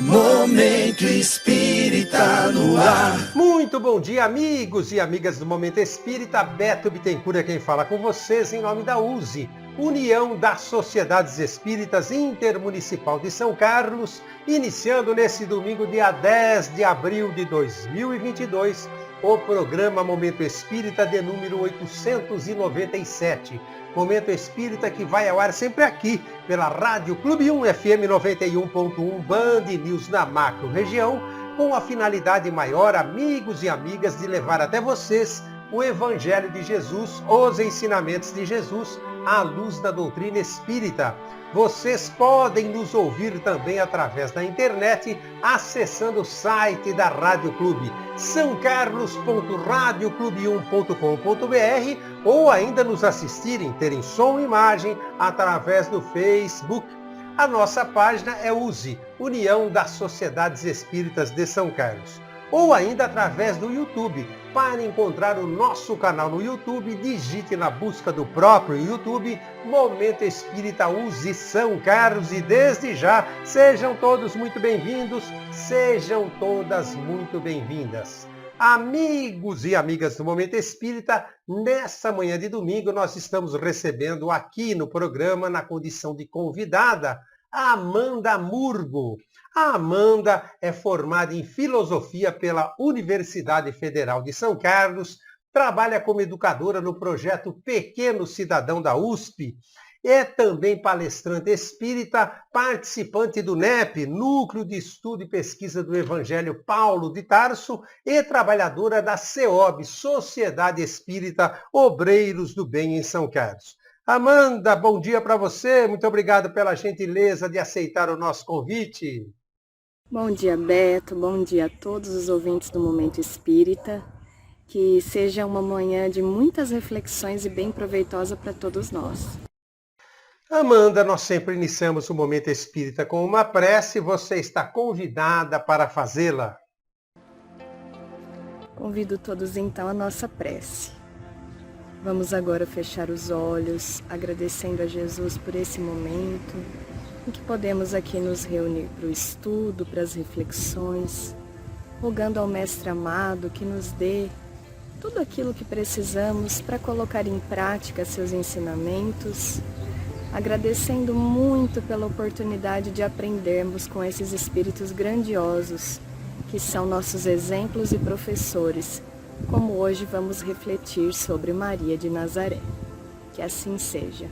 Momento Espírita no ar. Muito bom dia, amigos e amigas do Momento Espírita. Beto Bittencourt é quem fala com vocês em nome da USE, União das Sociedades Espíritas Intermunicipal de São Carlos, iniciando nesse domingo, dia 10 de abril de 2022, o programa Momento Espírita de número 897. Momento Espírita que vai ao ar sempre aqui, pela Rádio Clube 1 FM 91.1 Band News na macro região, com a finalidade maior, amigos e amigas, de levar até vocês o Evangelho de Jesus, os ensinamentos de Jesus, à luz da doutrina espírita. Vocês podem nos ouvir também através da internet, acessando o site da Rádio Clube, sãocarlos.radioclube1.com.br, ou ainda nos assistirem, terem som e imagem, através do Facebook. A nossa página é USE, União das Sociedades Espíritas de São Carlos. Ou ainda através do YouTube. Para encontrar o nosso canal no YouTube, digite na busca do próprio YouTube Momento Espírita USE São Carlos, e desde já sejam todos muito bem-vindos, sejam todas muito bem-vindas. Amigos e amigas do Momento Espírita, nessa manhã de domingo nós estamos recebendo aqui no programa, na condição de convidada, a Amanda Murgo. A Amanda é formada em Filosofia pela Universidade Federal de São Carlos, trabalha como educadora no projeto Pequeno Cidadão da USP, é também palestrante espírita, participante do NEP, Núcleo de Estudo e Pesquisa do Evangelho Paulo de Tarso, e trabalhadora da CEOB, Sociedade Espírita Obreiros do Bem em São Carlos. Amanda, bom dia para você, muito obrigado pela gentileza de aceitar o nosso convite. Bom dia, Beto, bom dia a todos os ouvintes do Momento Espírita, que seja uma manhã de muitas reflexões e bem proveitosa para todos nós. Amanda, nós sempre iniciamos o Momento Espírita com uma prece, você está convidada para fazê-la. Convido todos então à nossa prece. Vamos agora fechar os olhos, agradecendo a Jesus por esse momento em que podemos aqui nos reunir para o estudo, para as reflexões, rogando ao Mestre amado que nos dê tudo aquilo que precisamos para colocar em prática seus ensinamentos, agradecendo muito pela oportunidade de aprendermos com esses espíritos grandiosos, que são nossos exemplos e professores, como hoje vamos refletir sobre Maria de Nazaré. Que assim seja.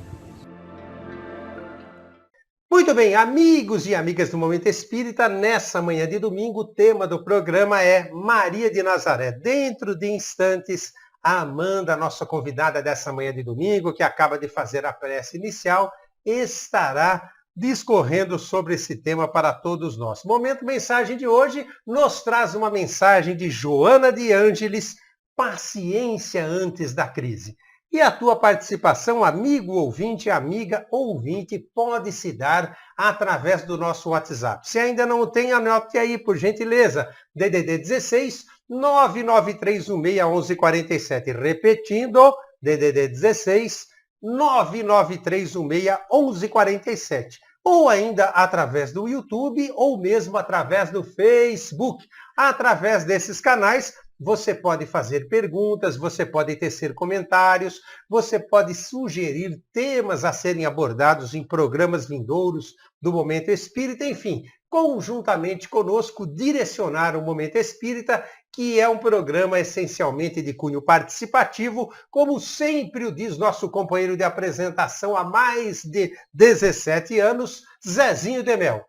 Muito bem, amigos e amigas do Momento Espírita, nessa manhã de domingo, o tema do programa é Maria de Nazaré. Dentro de instantes, a Amanda, nossa convidada dessa manhã de domingo, que acaba de fazer a prece inicial, estará discorrendo sobre esse tema para todos nós. Momento Mensagem de hoje nos traz uma mensagem de Joana de Ângeles, Paciência antes da crise. E a tua participação, amigo ouvinte, amiga ouvinte, pode se dar através do nosso WhatsApp. Se ainda não o tem, anote aí, por gentileza, DDD 16 993161147. Repetindo, DDD 16 993161147. Ou ainda através do YouTube, ou mesmo através do Facebook. Através desses canais, você pode fazer perguntas, você pode tecer comentários, você pode sugerir temas a serem abordados em programas vindouros do Momento Espírita, enfim, conjuntamente conosco, direcionar o Momento Espírita, que é um programa essencialmente de cunho participativo, como sempre o diz nosso companheiro de apresentação há mais de 17 anos, Zezinho de Mel.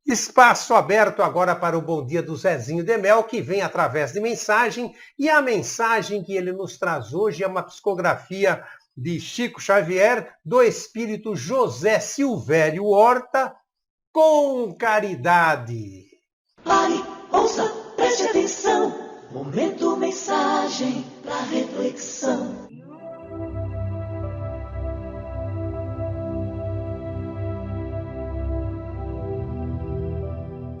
Espaço aberto agora para o Bom Dia do Zezinho de Mel, que vem através de mensagem, e a mensagem que ele nos traz hoje é uma psicografia de Chico Xavier, do espírito José Silvério Horta, Com Caridade. Pare, ouça, preste atenção. Momento Mensagem para reflexão.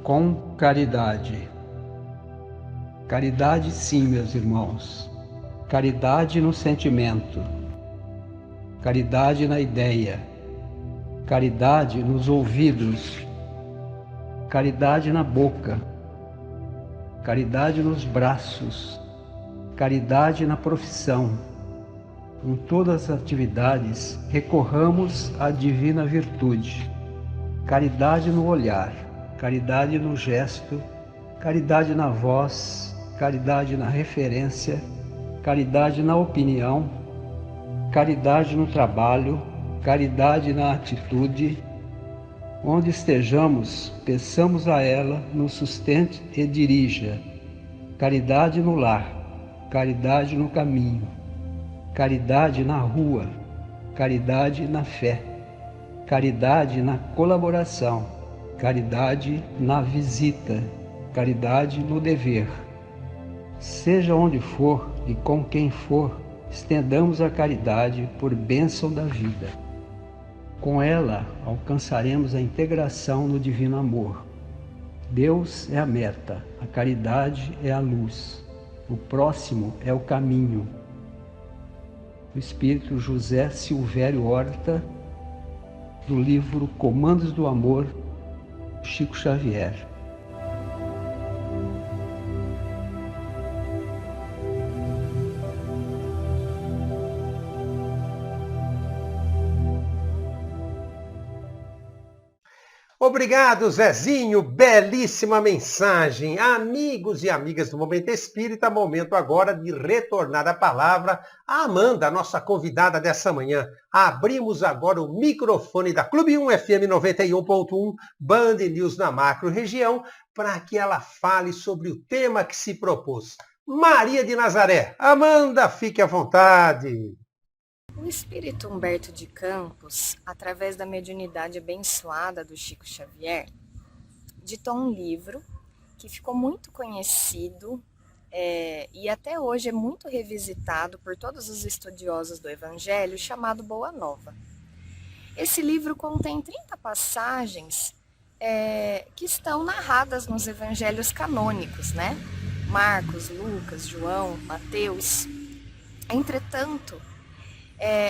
Com caridade. Caridade, sim, meus irmãos. Caridade no sentimento. Caridade na ideia. Caridade nos ouvidos. caridade na boca, caridade nos braços, caridade na profissão. Em todas as atividades, recorramos à divina virtude. Caridade no olhar, caridade no gesto, caridade na voz, caridade na referência, caridade na opinião, caridade no trabalho, caridade na atitude. Onde estejamos, peçamos a ela, nos sustente e dirija. Caridade no lar, caridade no caminho, caridade na rua, caridade na fé, caridade na colaboração, caridade na visita, caridade no dever. Seja onde for e com quem for, estendamos a caridade por bênção da vida. Com ela, alcançaremos a integração no divino amor. Deus é a meta, a caridade é a luz, o próximo é o caminho. O Espírito José Silvério Horta, do livro Comandos do Amor, Chico Xavier. Obrigado, Zezinho, belíssima mensagem. Amigos e amigas do Momento Espírita, momento agora de retornar a palavra à Amanda, nossa convidada dessa manhã. Abrimos agora o microfone da Clube 1 FM 91.1, Band News na macro região, para que ela fale sobre o tema que se propôs. Maria de Nazaré. Amanda, fique à vontade. O espírito Humberto de Campos, através da mediunidade abençoada do Chico Xavier, ditou um livro que ficou muito conhecido e até hoje é muito revisitado por todos os estudiosos do Evangelho, chamado Boa Nova. Esse livro contém 30 passagens que estão narradas nos evangelhos canônicos, né? Marcos, Lucas, João, Mateus. Entretanto,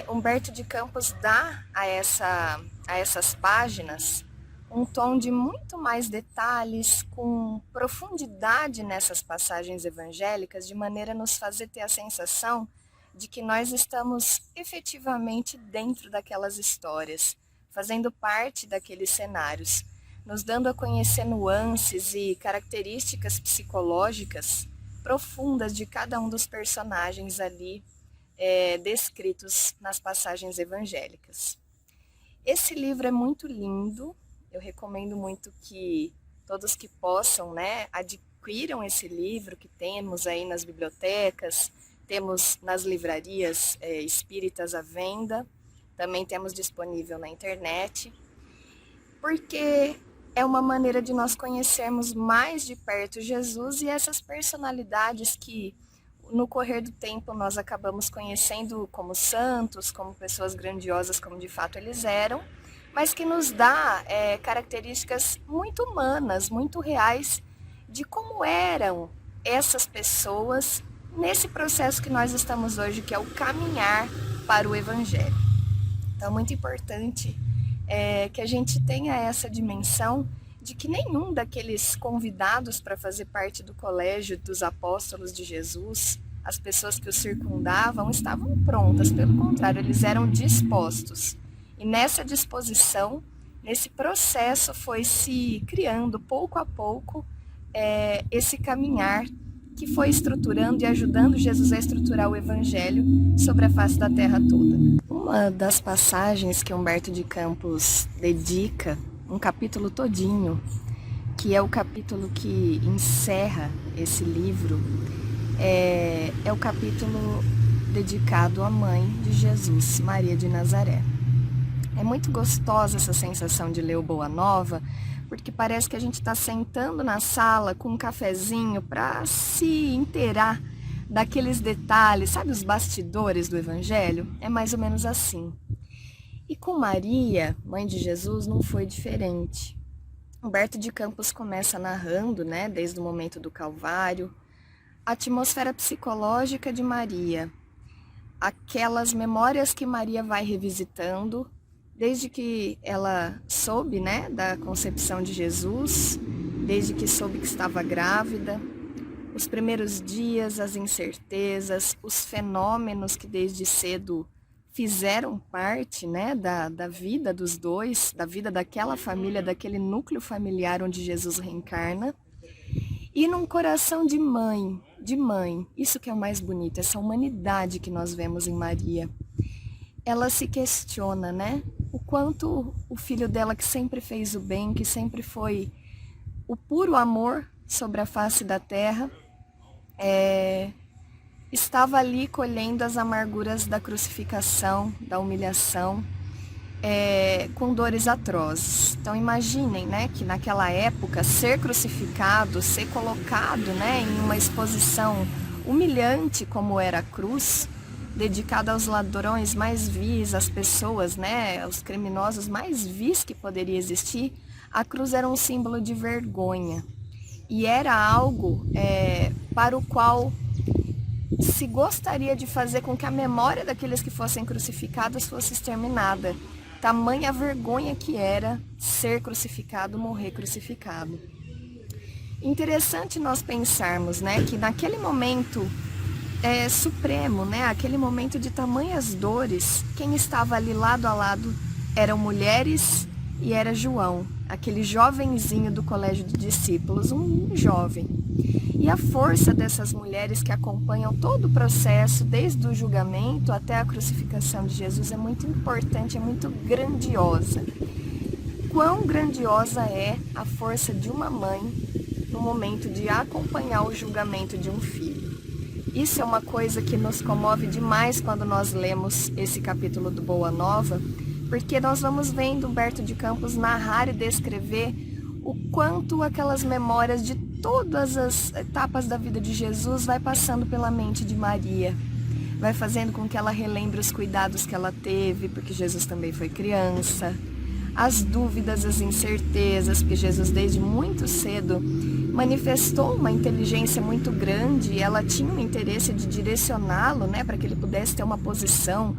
Humberto de Campos dá a essas páginas um tom de muito mais detalhes, com profundidade nessas passagens evangélicas, de maneira a nos fazer ter a sensação de que nós estamos efetivamente dentro daquelas histórias, fazendo parte daqueles cenários, nos dando a conhecer nuances e características psicológicas profundas de cada um dos personagens ali descritos nas passagens evangélicas. Esse livro é muito lindo, eu recomendo muito que todos que possam, adquiram esse livro, que temos aí nas bibliotecas, temos nas livrarias espíritas à venda, também temos disponível na internet, porque é uma maneira de nós conhecermos mais de perto Jesus e essas personalidades que no correr do tempo nós acabamos conhecendo como santos, como pessoas grandiosas, como de fato eles eram, mas que nos dá características muito humanas, muito reais, de como eram essas pessoas nesse processo que nós estamos hoje, que é o caminhar para o Evangelho. Então é muito importante que a gente tenha essa dimensão de que nenhum daqueles convidados para fazer parte do colégio dos apóstolos de Jesus, as pessoas que o circundavam, estavam prontas, pelo contrário, eles eram dispostos. E nessa disposição, nesse processo, foi se criando pouco a pouco esse caminhar que foi estruturando e ajudando Jesus a estruturar o Evangelho sobre a face da terra toda. Uma das passagens que Humberto de Campos dedica um capítulo todinho, que é o capítulo que encerra esse livro, é o capítulo dedicado à mãe de Jesus, Maria de Nazaré. É muito gostosa essa sensação de ler o Boa Nova, porque parece que a gente está sentando na sala com um cafezinho para se inteirar daqueles detalhes, sabe, os bastidores do Evangelho? É mais ou menos assim. E com Maria, mãe de Jesus, não foi diferente. Humberto de Campos começa narrando, desde o momento do Calvário, a atmosfera psicológica de Maria, aquelas memórias que Maria vai revisitando Desde que ela soube, né, da concepção de Jesus, desde que soube que estava grávida, os primeiros dias, as incertezas, os fenômenos que desde cedo fizeram parte, né, da vida dos dois, da vida daquela família, daquele núcleo familiar onde Jesus reencarna. E num coração de mãe, isso que é o mais bonito, essa humanidade que nós vemos em Maria. Ela se questiona, né, o quanto o filho dela, que sempre fez o bem, que sempre foi o puro amor sobre a face da terra, estava ali colhendo as amarguras da crucificação, da humilhação, com dores atrozes. Então imaginem, né, que naquela época ser crucificado, ser colocado, né, em uma exposição humilhante como era a cruz, dedicada aos ladrões mais vis, às pessoas, né, aos criminosos mais vis que poderia existir, a cruz era um símbolo de vergonha. E era algo para o qual se gostaria de fazer com que a memória daqueles que fossem crucificados fosse exterminada. Tamanha vergonha que era ser crucificado, morrer crucificado. Interessante nós pensarmos, né, que naquele momento supremo, né, aquele momento de tamanhas dores, quem estava ali lado a lado eram mulheres e era João, aquele jovenzinho do colégio de discípulos, um jovem. E a força dessas mulheres que acompanham todo o processo, desde o julgamento até a crucificação de Jesus, é muito importante, é muito grandiosa. Quão grandiosa é a força de uma mãe no momento de acompanhar o julgamento de um filho. Isso é uma coisa que nos comove demais quando nós lemos esse capítulo do Boa Nova, porque nós vamos vendo Humberto de Campos narrar e descrever o quanto aquelas memórias de todas as etapas da vida de Jesus vai passando pela mente de Maria, vai fazendo com que ela relembre os cuidados que ela teve, porque Jesus também foi criança, as dúvidas, as incertezas, porque Jesus desde muito cedo manifestou uma inteligência muito grande e ela tinha um interesse de direcioná-lo, né, para que ele pudesse ter uma posição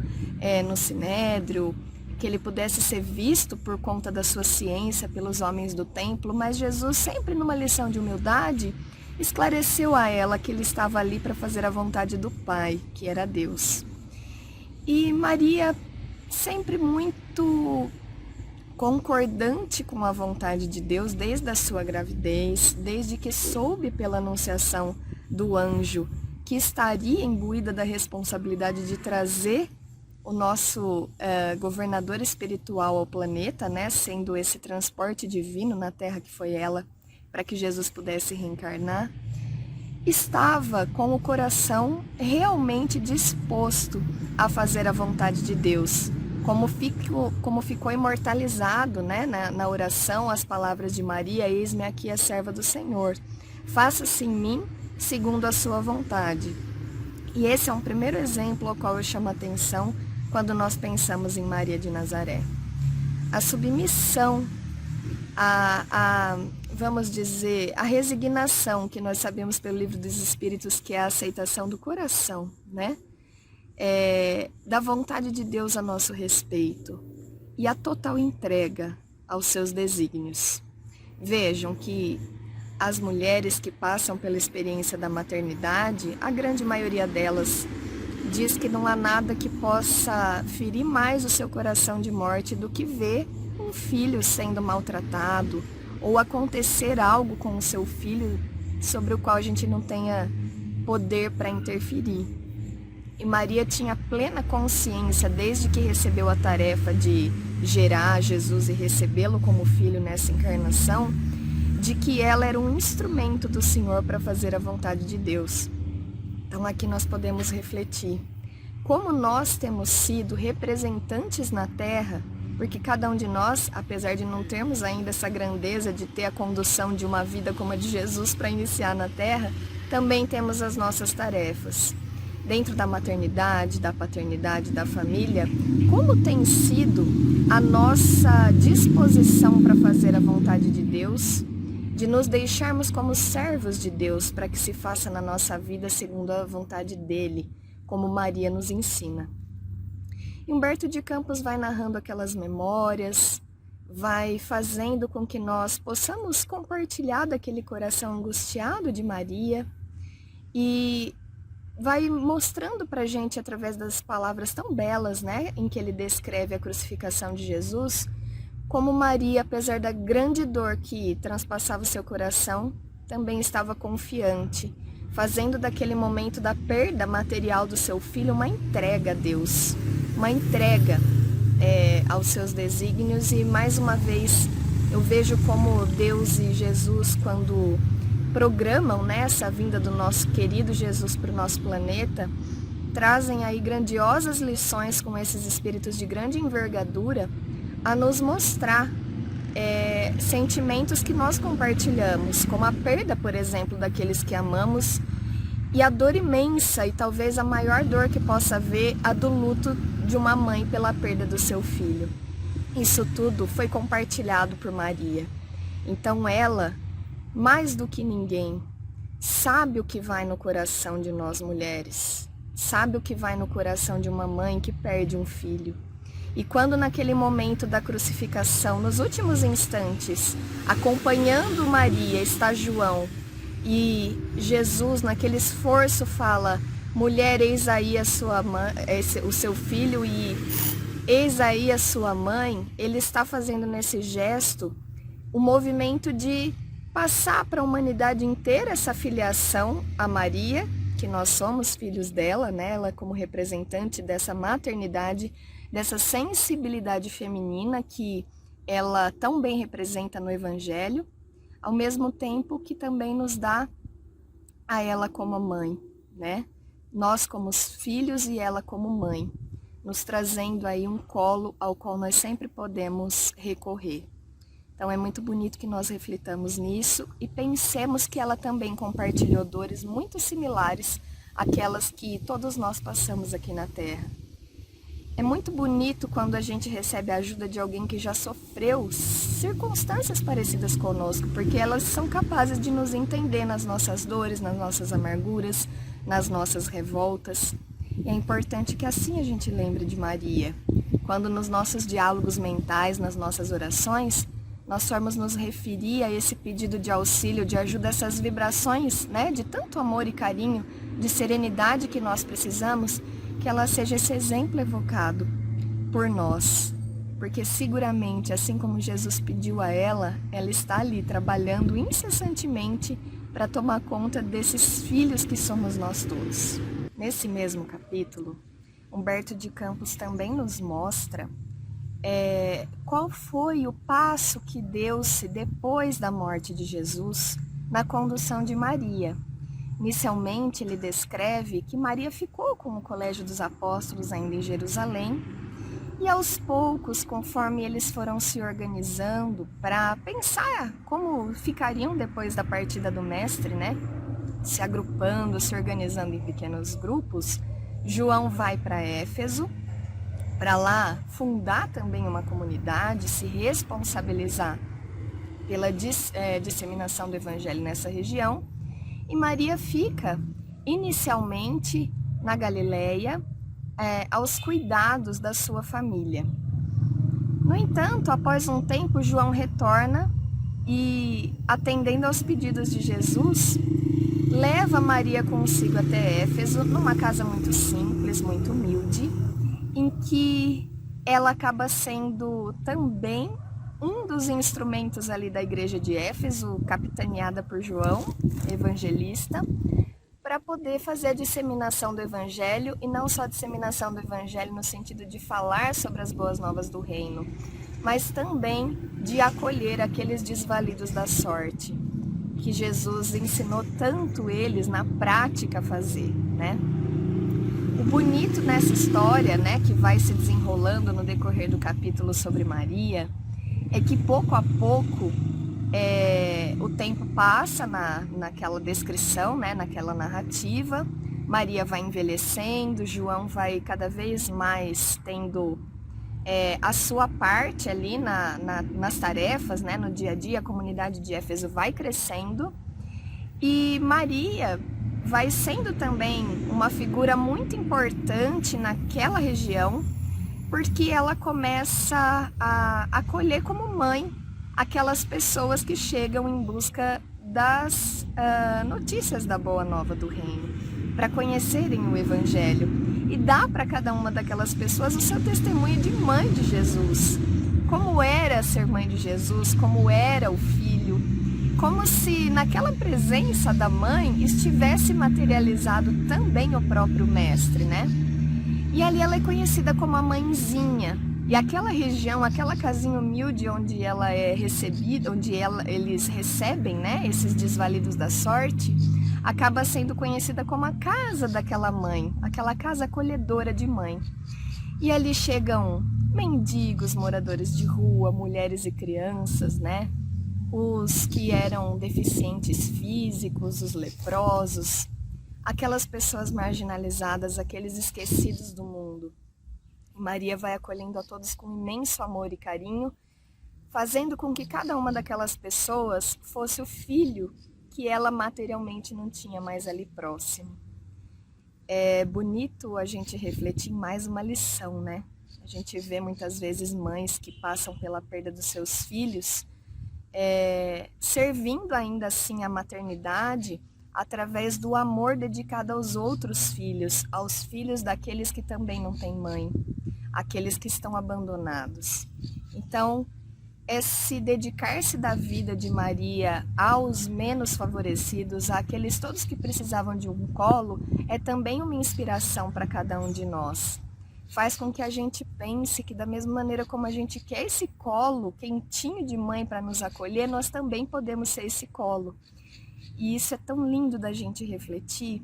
no Sinédrio, que ele pudesse ser visto por conta da sua ciência pelos homens do templo, mas Jesus, sempre numa lição de humildade, esclareceu a ela que ele estava ali para fazer a vontade do Pai, que era Deus. E Maria, sempre muito concordante com a vontade de Deus, desde a sua gravidez, desde que soube pela anunciação do anjo que estaria imbuída da responsabilidade de trazer o nosso governador espiritual ao planeta, né, sendo esse transporte divino na terra que foi ela, para que Jesus pudesse reencarnar, estava com o coração realmente disposto a fazer a vontade de Deus, como ficou imortalizado, né, na oração as palavras de Maria: eis-me aqui a serva do Senhor, faça-se em mim segundo a sua vontade. E esse é um primeiro exemplo ao qual eu chamo a atenção quando nós pensamos em Maria de Nazaré. A submissão, vamos dizer, a resignação, que nós sabemos pelo Livro dos Espíritos que é a aceitação do coração, né? Da vontade de Deus a nosso respeito e a total entrega aos seus desígnios. Vejam que as mulheres que passam pela experiência da maternidade, a grande maioria delas diz que não há nada que possa ferir mais o seu coração de morte do que ver um filho sendo maltratado ou acontecer algo com o seu filho sobre o qual a gente não tenha poder para interferir. E Maria tinha plena consciência, desde que recebeu a tarefa de gerar Jesus e recebê-lo como filho nessa encarnação, de que ela era um instrumento do Senhor para fazer a vontade de Deus. Então aqui nós podemos refletir como nós temos sido representantes na Terra, porque cada um de nós, apesar de não termos ainda essa grandeza de ter a condução de uma vida como a de Jesus para iniciar na Terra, também temos as nossas tarefas. Dentro da maternidade, da paternidade, da família, como tem sido a nossa disposição para fazer a vontade de Deus, de nos deixarmos como servos de Deus para que se faça na nossa vida segundo a vontade dele, como Maria nos ensina. Humberto de Campos vai narrando aquelas memórias, vai fazendo com que nós possamos compartilhar daquele coração angustiado de Maria e vai mostrando pra gente através das palavras tão belas, né, em que ele descreve a crucificação de Jesus, como Maria, apesar da grande dor que transpassava o seu coração, também estava confiante, fazendo daquele momento da perda material do seu filho uma entrega a Deus, uma entrega aos seus desígnios. E mais uma vez eu vejo como Deus e Jesus, quando programam, né, essa vinda do nosso querido Jesus para o nosso planeta, trazem aí grandiosas lições com esses espíritos de grande envergadura a nos mostrar sentimentos que nós compartilhamos, como a perda, por exemplo, daqueles que amamos, e a dor imensa, e talvez a maior dor que possa haver, a do luto de uma mãe pela perda do seu filho. Isso tudo foi compartilhado por Maria. Então ela, mais do que ninguém, sabe o que vai no coração de nós mulheres, sabe o que vai no coração de uma mãe que perde um filho. E quando naquele momento da crucificação, nos últimos instantes, acompanhando Maria, está João, e Jesus, naquele esforço, fala: mulher, eis aí a sua mãe, o seu filho, e eis aí a sua mãe, ele está fazendo nesse gesto o movimento de passar para a humanidade inteira essa filiação a Maria, que nós somos filhos dela, né? Ela como representante dessa maternidade, dessa sensibilidade feminina que ela tão bem representa no Evangelho, ao mesmo tempo que também nos dá a ela como mãe, né? Nós como filhos e ela como mãe, nos trazendo aí um colo ao qual nós sempre podemos recorrer. Então é muito bonito que nós reflitamos nisso e pensemos que ela também compartilhou dores muito similares àquelas que todos nós passamos aqui na Terra. É muito bonito quando a gente recebe a ajuda de alguém que já sofreu circunstâncias parecidas conosco, porque elas são capazes de nos entender nas nossas dores, nas nossas amarguras, nas nossas revoltas. E é importante que assim a gente lembre de Maria. Quando nos nossos diálogos mentais, nas nossas orações, nós formos nos referir a esse pedido de auxílio, de ajuda, essas vibrações, né, de tanto amor e carinho, de serenidade que nós precisamos, que ela seja esse exemplo evocado por nós. Porque seguramente, assim como Jesus pediu a ela está ali trabalhando incessantemente para tomar conta desses filhos que somos nós todos. Nesse mesmo capítulo, Humberto de Campos também nos mostra qual foi o passo que deu-se depois da morte de Jesus na condução de Maria. Inicialmente, ele descreve que Maria ficou com o Colégio dos Apóstolos ainda em Jerusalém, e aos poucos, conforme eles foram se organizando para pensar como ficariam depois da partida do Mestre, né? Se agrupando, se organizando em pequenos grupos, João vai para Éfeso, para lá fundar também uma comunidade, se responsabilizar pela disseminação do Evangelho nessa região. E Maria fica inicialmente na Galileia, aos cuidados da sua família. No entanto, após um tempo, João retorna e, atendendo aos pedidos de Jesus, leva Maria consigo até Éfeso, numa casa muito simples, muito humilde, em que ela acaba sendo também um dos instrumentos ali da igreja de Éfeso, capitaneada por João, evangelista, para poder fazer a disseminação do Evangelho, e não só a disseminação do Evangelho no sentido de falar sobre as boas novas do reino, mas também de acolher aqueles desvalidos da sorte, que Jesus ensinou tanto eles na prática a fazer, né? O bonito nessa história, né, que vai se desenrolando no decorrer do capítulo sobre Maria, é que pouco a pouco o tempo passa naquela descrição, né, naquela narrativa. Maria vai envelhecendo, João vai cada vez mais tendo a sua parte ali nas tarefas, né, no dia a dia. A comunidade de Éfeso vai crescendo e Maria vai sendo também uma figura muito importante naquela região, porque ela começa a acolher como mãe aquelas pessoas que chegam em busca das notícias da Boa Nova do Reino, para conhecerem o Evangelho, e dá para cada uma daquelas pessoas o seu testemunho de mãe de Jesus, como era ser mãe de Jesus, como era o filho, como se naquela presença da mãe estivesse materializado também o próprio mestre, né? E ali ela é conhecida como a mãezinha. E aquela região, aquela casinha humilde onde ela é recebida, onde eles recebem, né, esses desvalidos da sorte, acaba sendo conhecida como a casa daquela mãe, aquela casa acolhedora de mãe. E ali chegam mendigos, moradores de rua, mulheres e crianças, né? Os que eram deficientes físicos, os leprosos, aquelas pessoas marginalizadas, aqueles esquecidos do mundo. Maria vai acolhendo a todos com imenso amor e carinho, fazendo com que cada uma daquelas pessoas fosse o filho que ela materialmente não tinha mais ali próximo. É bonito a gente refletir em mais uma lição, né? A gente vê muitas vezes mães que passam pela perda dos seus filhos, servindo ainda assim a maternidade através do amor dedicado aos outros filhos, aos filhos daqueles que também não têm mãe, aqueles que estão abandonados. Então, esse dedicar-se da vida de Maria aos menos favorecidos, àqueles todos que precisavam de um colo, é também uma inspiração para cada um de nós. Faz com que a gente pense que da mesma maneira como a gente quer esse colo quentinho de mãe para nos acolher, nós também podemos ser esse colo. E isso é tão lindo da gente refletir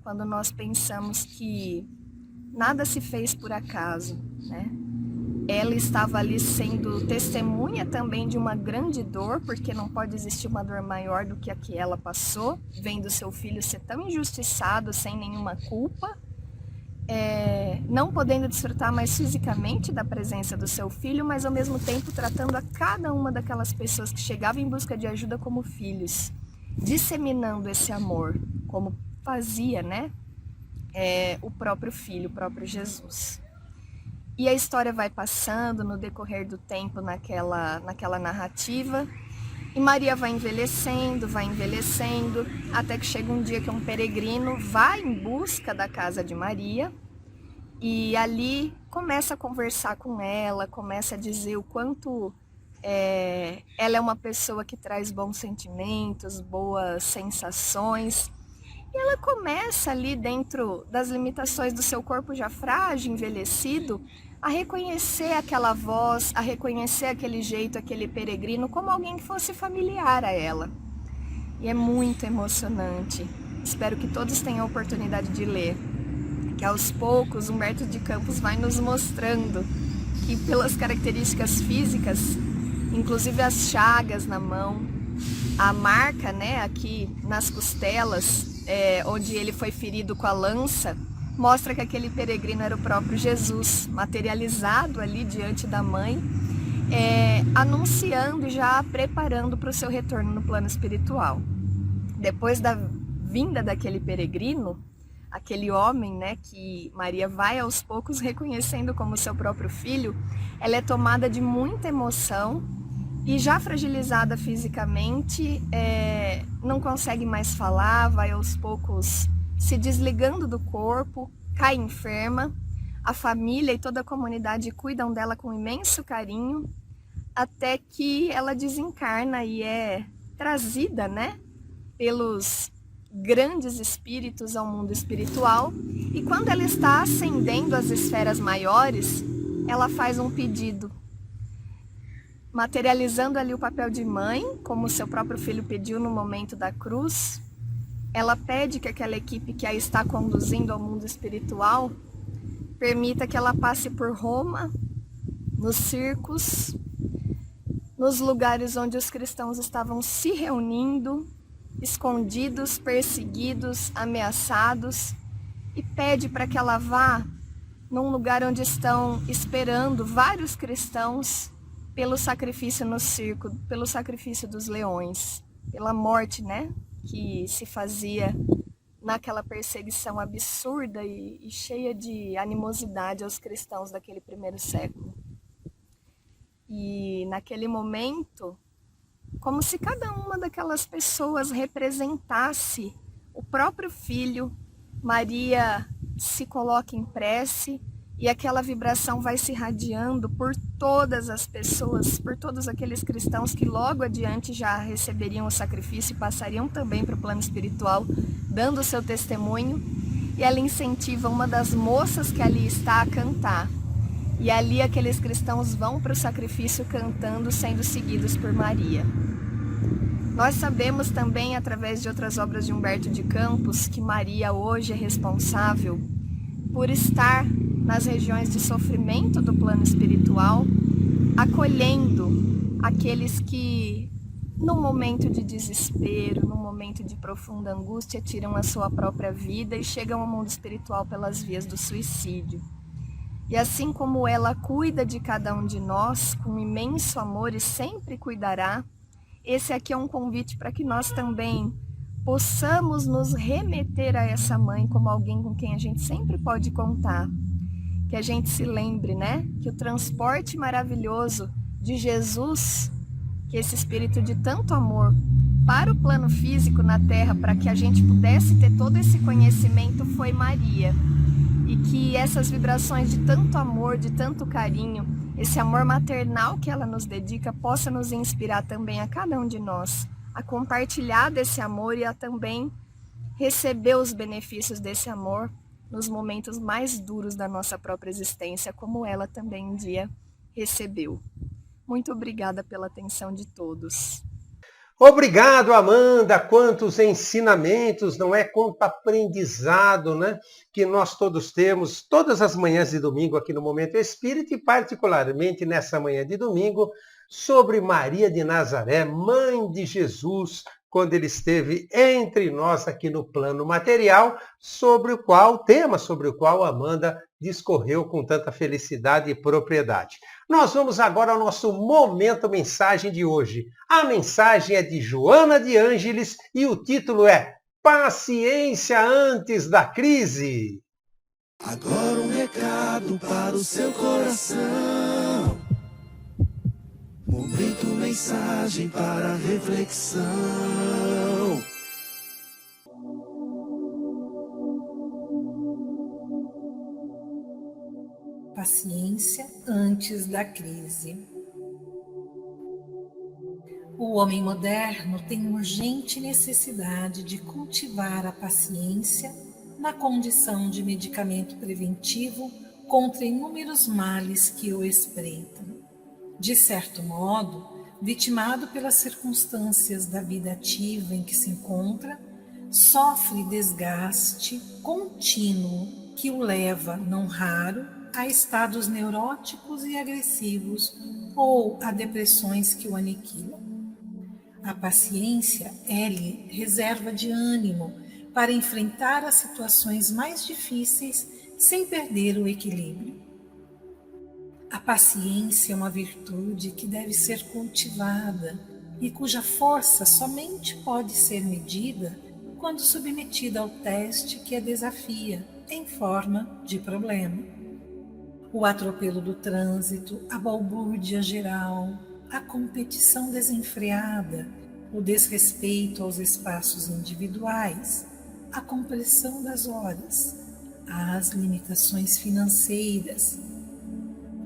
quando nós pensamos que nada se fez por acaso, né? Ela estava ali sendo testemunha também de uma grande dor, porque não pode existir uma dor maior do que a que ela passou, vendo seu filho ser tão injustiçado, sem nenhuma culpa, não podendo desfrutar mais fisicamente da presença do seu filho, mas ao mesmo tempo tratando a cada uma daquelas pessoas que chegavam em busca de ajuda como filhos, disseminando esse amor, como fazia, né? O próprio filho, o próprio Jesus. E a história vai passando no decorrer do tempo naquela narrativa, e Maria vai envelhecendo, até que chega um dia que um peregrino vai em busca da casa de Maria, e ali começa a conversar com ela, começa a dizer o quanto ela é uma pessoa que traz bons sentimentos, boas sensações. E ela começa ali, dentro das limitações do seu corpo já frágil, envelhecido, a reconhecer aquela voz, a reconhecer aquele jeito, aquele peregrino, como alguém que fosse familiar a ela. E é muito emocionante. Espero que todos tenham a oportunidade de ler. Que aos poucos Humberto de Campos vai nos mostrando que pelas características físicas, inclusive as chagas na mão, a marca, né, aqui nas costelas, onde ele foi ferido com a lança, mostra que aquele peregrino era o próprio Jesus, materializado ali diante da mãe, anunciando e já preparando para o seu retorno no plano espiritual. Depois da vinda daquele peregrino, aquele homem, né, que Maria vai aos poucos reconhecendo como seu próprio filho, ela é tomada de muita emoção e já fragilizada fisicamente, não consegue mais falar, vai aos poucos se desligando do corpo, cai enferma. A família e toda a comunidade cuidam dela com imenso carinho, até que ela desencarna e é trazida, né, pelos grandes espíritos ao mundo espiritual. E quando ela está ascendendo às esferas maiores, ela faz um pedido, materializando ali o papel de mãe, como seu próprio filho pediu no momento da cruz. Ela pede que aquela equipe que a está conduzindo ao mundo espiritual permita que ela passe por Roma, nos circos, nos lugares onde os cristãos estavam se reunindo, escondidos, perseguidos, ameaçados, e pede para que ela vá num lugar onde estão esperando vários cristãos pelo sacrifício no circo, pelo sacrifício dos leões, pela morte, né, que se fazia naquela perseguição absurda e cheia de animosidade aos cristãos daquele primeiro século. E naquele momento, como se cada uma daquelas pessoas representasse o próprio Filho, Maria se coloca em prece e aquela vibração vai se irradiando por todas as pessoas, por todos aqueles cristãos que logo adiante já receberiam o sacrifício e passariam também para o plano espiritual, dando o seu testemunho. E ela incentiva uma das moças que ali está a cantar. E ali aqueles cristãos vão para o sacrifício cantando, sendo seguidos por Maria. Nós sabemos também, através de outras obras de Humberto de Campos, que Maria hoje é responsável por estar nas regiões de sofrimento do plano espiritual, acolhendo aqueles que, no momento de desespero, no momento de profunda angústia, tiram a sua própria vida e chegam ao mundo espiritual pelas vias do suicídio. E assim como ela cuida de cada um de nós com imenso amor e sempre cuidará, esse aqui é um convite para que nós também possamos nos remeter a essa mãe como alguém com quem a gente sempre pode contar. Que a gente se lembre, né? Que o transporte maravilhoso de Jesus, que esse espírito de tanto amor para o plano físico na Terra, para que a gente pudesse ter todo esse conhecimento, foi Maria. E que essas vibrações de tanto amor, de tanto carinho, esse amor maternal que ela nos dedica, possa nos inspirar também a cada um de nós, a compartilhar desse amor e a também receber os benefícios desse amor nos momentos mais duros da nossa própria existência, como ela também um dia recebeu. Muito obrigada pela atenção de todos. Obrigado, Amanda. Quantos ensinamentos, não é? Quanto aprendizado, né? Que nós todos temos todas as manhãs de domingo aqui no Momento Espírita e particularmente nessa manhã de domingo sobre Maria de Nazaré, mãe de Jesus, quando ele esteve entre nós aqui no plano material, tema sobre o qual Amanda discorreu com tanta felicidade e propriedade. Nós vamos agora ao nosso Momento Mensagem de hoje. A mensagem é de Joana de Ângeles e o título é Paciência antes da crise. Agora um recado para o seu coração. Momento Mensagem para reflexão. Paciência antes da crise. O homem moderno tem urgente necessidade de cultivar a paciência na condição de medicamento preventivo contra inúmeros males que o espreitam. De certo modo, vitimado pelas circunstâncias da vida ativa em que se encontra, sofre desgaste contínuo que o leva, não raro, a estados neuróticos e agressivos ou a depressões que o aniquilam. A paciência é-lhe reserva de ânimo para enfrentar as situações mais difíceis sem perder o equilíbrio. A paciência é uma virtude que deve ser cultivada e cuja força somente pode ser medida quando submetida ao teste que a desafia em forma de problema. O atropelo do trânsito, a balbúrdia geral, a competição desenfreada, o desrespeito aos espaços individuais, a compressão das horas, as limitações financeiras,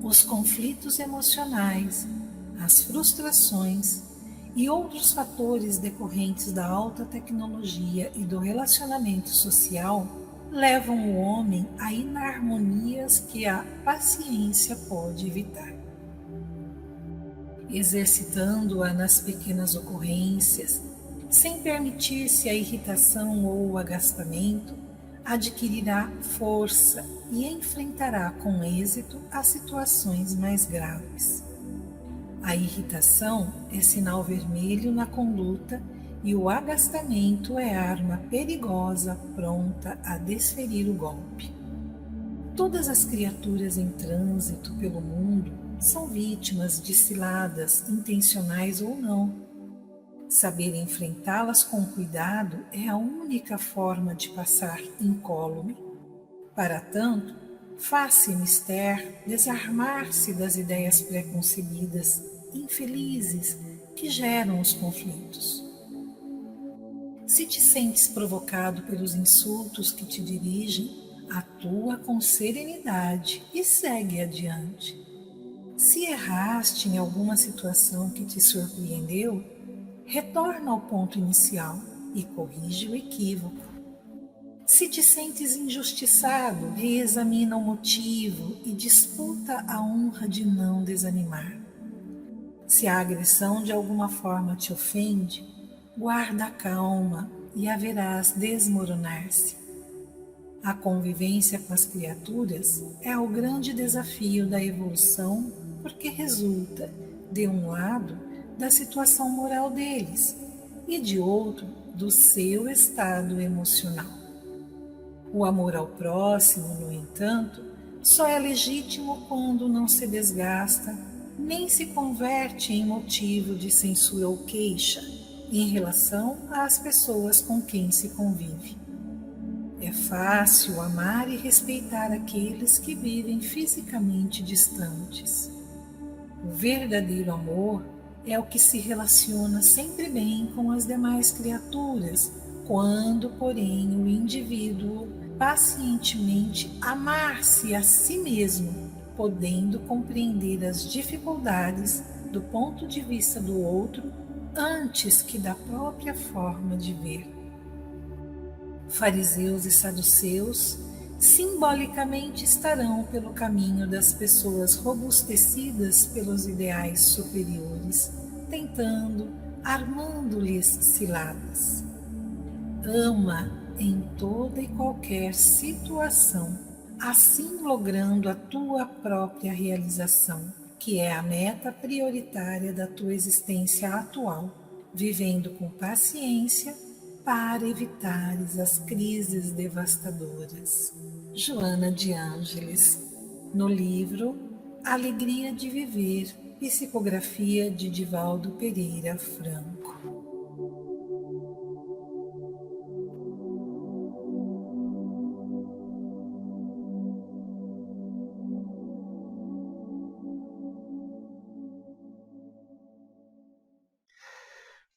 os conflitos emocionais, as frustrações e outros fatores decorrentes da alta tecnologia e do relacionamento social levam o homem a inarmonias que a paciência pode evitar. Exercitando-a nas pequenas ocorrências, sem permitir-se a irritação ou o agastamento, adquirirá força e enfrentará com êxito as situações mais graves. A irritação é sinal vermelho na conduta e o agastamento é arma perigosa pronta a desferir o golpe. Todas as criaturas em trânsito pelo mundo são vítimas de ciladas, intencionais ou não. Saber enfrentá-las com cuidado é a única forma de passar incólume. Para tanto, faz-se mister desarmar-se das ideias preconcebidas, infelizes, que geram os conflitos. Se te sentes provocado pelos insultos que te dirigem, atua com serenidade e segue adiante. Se erraste em alguma situação que te surpreendeu, retorna ao ponto inicial e corrige o equívoco. Se te sentes injustiçado, reexamina o motivo e disputa a honra de não desanimar. Se a agressão de alguma forma te ofende, guarda a calma e a verás desmoronar-se. A convivência com as criaturas é o grande desafio da evolução, porque resulta, de um lado, da situação moral deles e, de outro, do seu estado emocional. O amor ao próximo, no entanto, só é legítimo quando não se desgasta, nem se converte em motivo de censura ou queixa em relação às pessoas com quem se convive. É fácil amar e respeitar aqueles que vivem fisicamente distantes. O verdadeiro amor é o que se relaciona sempre bem com as demais criaturas, quando, porém, o indivíduo pacientemente amar-se a si mesmo, podendo compreender as dificuldades do ponto de vista do outro antes que da própria forma de ver. Fariseus e saduceus simbolicamente estarão pelo caminho das pessoas robustecidas pelos ideais superiores, tentando, armando-lhes ciladas. Ama em toda e qualquer situação, assim logrando a tua própria realização, que é a meta prioritária da tua existência atual, vivendo com paciência para evitares as crises devastadoras. Joana de Ângeles, no livro Alegria de Viver, psicografia de Divaldo Pereira Franco.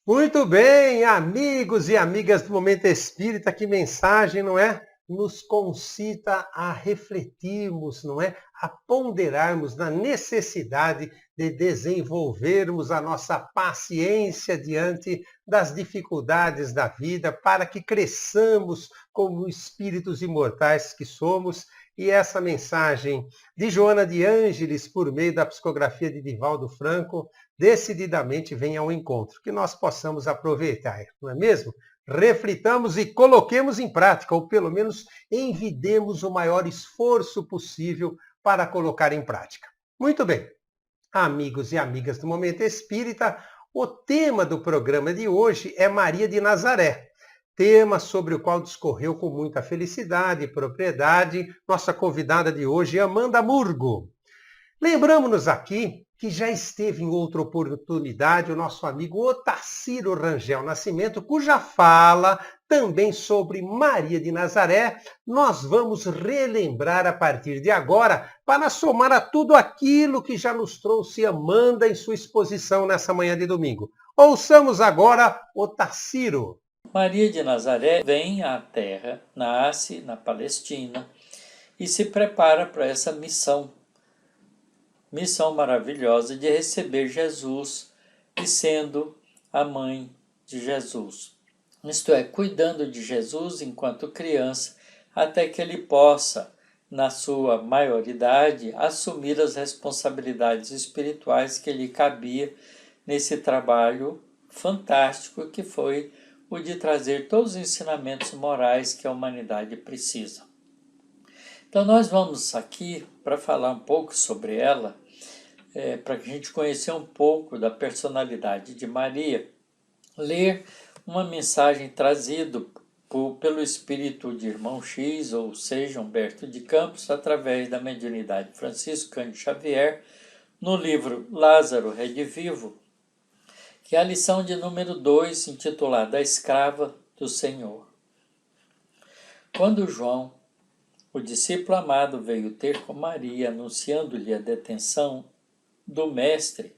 Muito bem, amigos e amigas do Momento Espírita, que mensagem, não é? Nos concita a refletirmos, não é? A ponderarmos na necessidade de desenvolvermos a nossa paciência diante das dificuldades da vida, para que cresçamos como espíritos imortais que somos. E essa mensagem de Joana de Ângeles, por meio da psicografia de Divaldo Franco, decididamente vem ao encontro, que nós possamos aproveitar, não é mesmo? Reflitamos e coloquemos em prática, ou pelo menos envidemos o maior esforço possível para colocar em prática. Muito bem, amigos e amigas do Momento Espírita, o tema do programa de hoje é Maria de Nazaré, tema sobre o qual discorreu com muita felicidade e propriedade nossa convidada de hoje, Amanda Murgo. Lembramos-nos aqui que já esteve em outra oportunidade o nosso amigo Otacílio Rangel Nascimento, cuja fala também sobre Maria de Nazaré nós vamos relembrar a partir de agora, para somar a tudo aquilo que já nos trouxe Amanda em sua exposição nessa manhã de domingo. Ouçamos agora Otacílio. Maria de Nazaré vem à Terra, nasce na Palestina e se prepara para essa missão maravilhosa de receber Jesus e sendo a mãe de Jesus. Isto é, cuidando de Jesus enquanto criança, até que ele possa, na sua maioridade, assumir as responsabilidades espirituais que lhe cabia nesse trabalho fantástico que foi o de trazer todos os ensinamentos morais que a humanidade precisa. Então nós vamos aqui, para falar um pouco sobre ela, para a gente conhecer um pouco da personalidade de Maria, ler uma mensagem trazida pelo espírito de Irmão X, ou seja, Humberto de Campos, através da mediunidade Francisco Cândido Xavier, no livro Lázaro Redivivo, que é a lição de número 2, intitulada A Escrava do Senhor. Quando João, o discípulo amado, veio ter com Maria, anunciando-lhe a detenção do Mestre,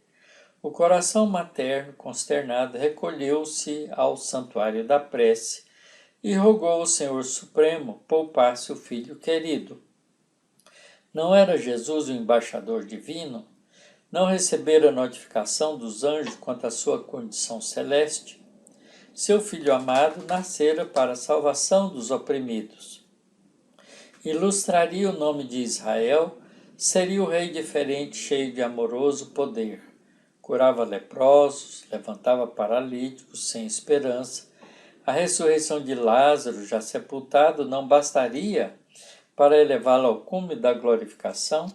o coração materno, consternado, recolheu-se ao santuário da prece e rogou ao Senhor Supremo poupasse o filho querido. Não era Jesus o embaixador divino? Não recebera notificação dos anjos quanto à sua condição celeste? Seu filho amado nascera para a salvação dos oprimidos. Ilustraria o nome de Israel, seria o rei diferente, cheio de amoroso poder. Curava leprosos, levantava paralíticos sem esperança. A ressurreição de Lázaro, já sepultado, não bastaria para elevá-lo ao cume da glorificação?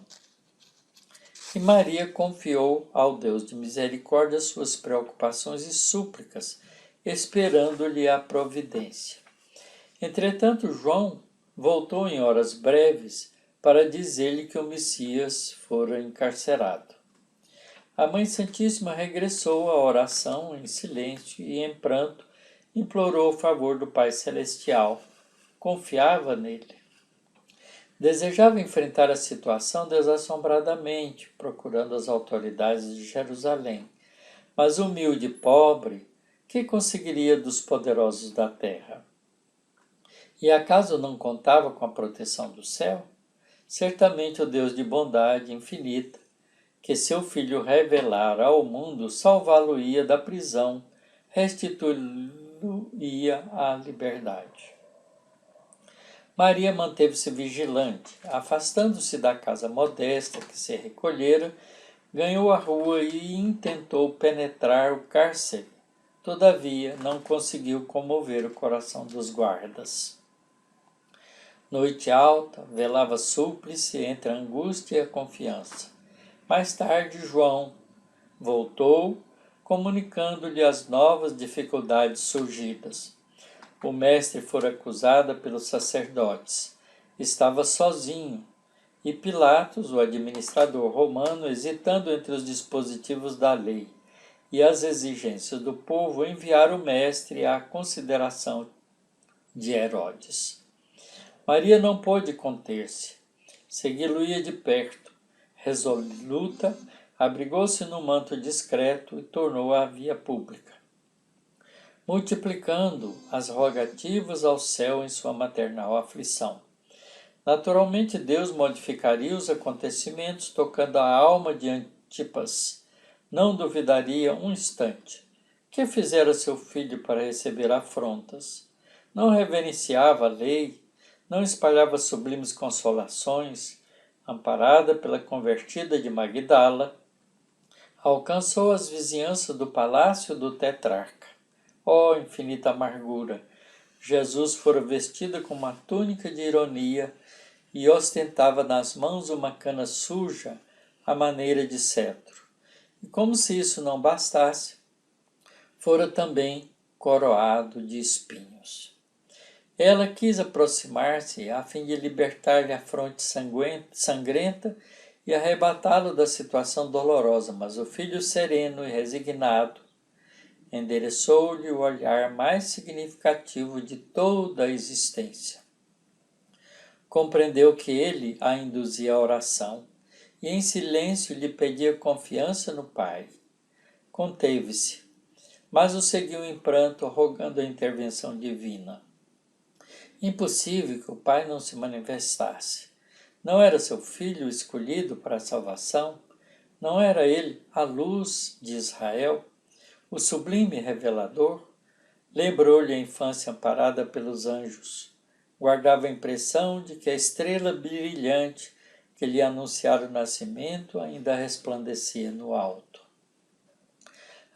E Maria confiou ao Deus de misericórdia suas preocupações e súplicas, esperando-lhe a providência. Entretanto, João voltou em horas breves para dizer-lhe que o Messias fora encarcerado. A Mãe Santíssima regressou à oração em silêncio e em pranto implorou o favor do Pai Celestial. Confiava nele. Desejava enfrentar a situação desassombradamente, procurando as autoridades de Jerusalém. Mas humilde e pobre, que conseguiria dos poderosos da terra? E acaso não contava com a proteção do céu? Certamente o Deus de bondade infinita, que seu Filho revelara ao mundo, salvá-lo-ia da prisão, restituí-lo-ia à liberdade. Maria manteve-se vigilante, afastando-se da casa modesta que se recolhera, ganhou a rua e intentou penetrar o cárcere. Todavia, não conseguiu comover o coração dos guardas. Noite alta, velava súplice entre a angústia e a confiança. Mais tarde, João voltou, comunicando-lhe as novas dificuldades surgidas. O mestre fora acusado pelos sacerdotes. Estava sozinho, e Pilatos, o administrador romano, hesitando entre os dispositivos da lei e as exigências do povo, enviara o mestre à consideração de Herodes. Maria não pôde conter-se. Segui-lo-ia de perto. Resoluta, abrigou-se no manto discreto e tornou à via pública, multiplicando as rogativas ao céu em sua maternal aflição. Naturalmente, Deus modificaria os acontecimentos, tocando a alma de Antipas. Não duvidaria um instante. Que fizera seu filho para receber afrontas? Não reverenciava a lei, não espalhava sublimes consolações. Amparada pela convertida de Magdala, alcançou as vizinhanças do palácio do tetrarca. Ó infinita amargura! Jesus fora vestido com uma túnica de ironia e ostentava nas mãos uma cana suja à maneira de cetro. E como se isso não bastasse, fora também coroado de espinhos. Ela quis aproximar-se a fim de libertar-lhe a fronte sangrenta e arrebatá-lo da situação dolorosa, mas o filho sereno e resignado endereçou-lhe o olhar mais significativo de toda a existência. Compreendeu que ele a induzia à oração e em silêncio lhe pedia confiança no Pai. Conteve-se, mas o seguiu em pranto, rogando a intervenção divina. Impossível que o Pai não se manifestasse. Não era seu filho escolhido para a salvação? Não era ele a luz de Israel, o sublime revelador? Lembrou-lhe a infância amparada pelos anjos. Guardava a impressão de que a estrela brilhante que lhe anunciara o nascimento ainda resplandecia no alto.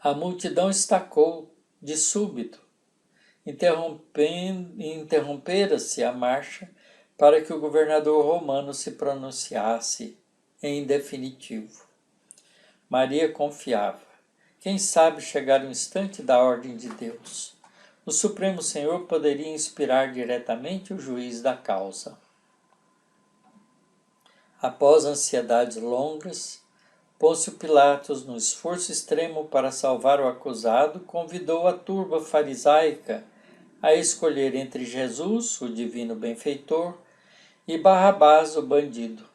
A multidão estacou, de súbito, interrompera-se a marcha para que o governador romano se pronunciasse em definitivo. Maria confiava. Quem sabe chegar o instante da ordem de Deus. O Supremo Senhor poderia inspirar diretamente o juiz da causa. Após ansiedades longas, Pôncio Pilatos, no esforço extremo para salvar o acusado, convidou a turba farisaica a escolher entre Jesus, o divino benfeitor, e Barrabás, o bandido.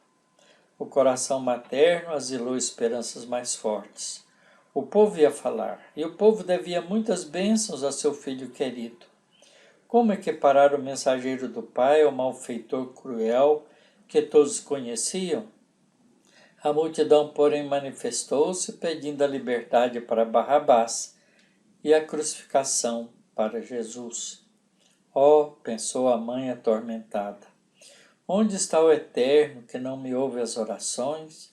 O coração materno asilou esperanças mais fortes. O povo ia falar, e o povo devia muitas bênçãos a seu filho querido. Como equiparar o mensageiro do Pai ao malfeitor cruel que todos conheciam? A multidão, porém, manifestou-se pedindo a liberdade para Barrabás e a crucificação para Jesus. Oh, pensou a mãe atormentada, onde está o Eterno que não me ouve as orações?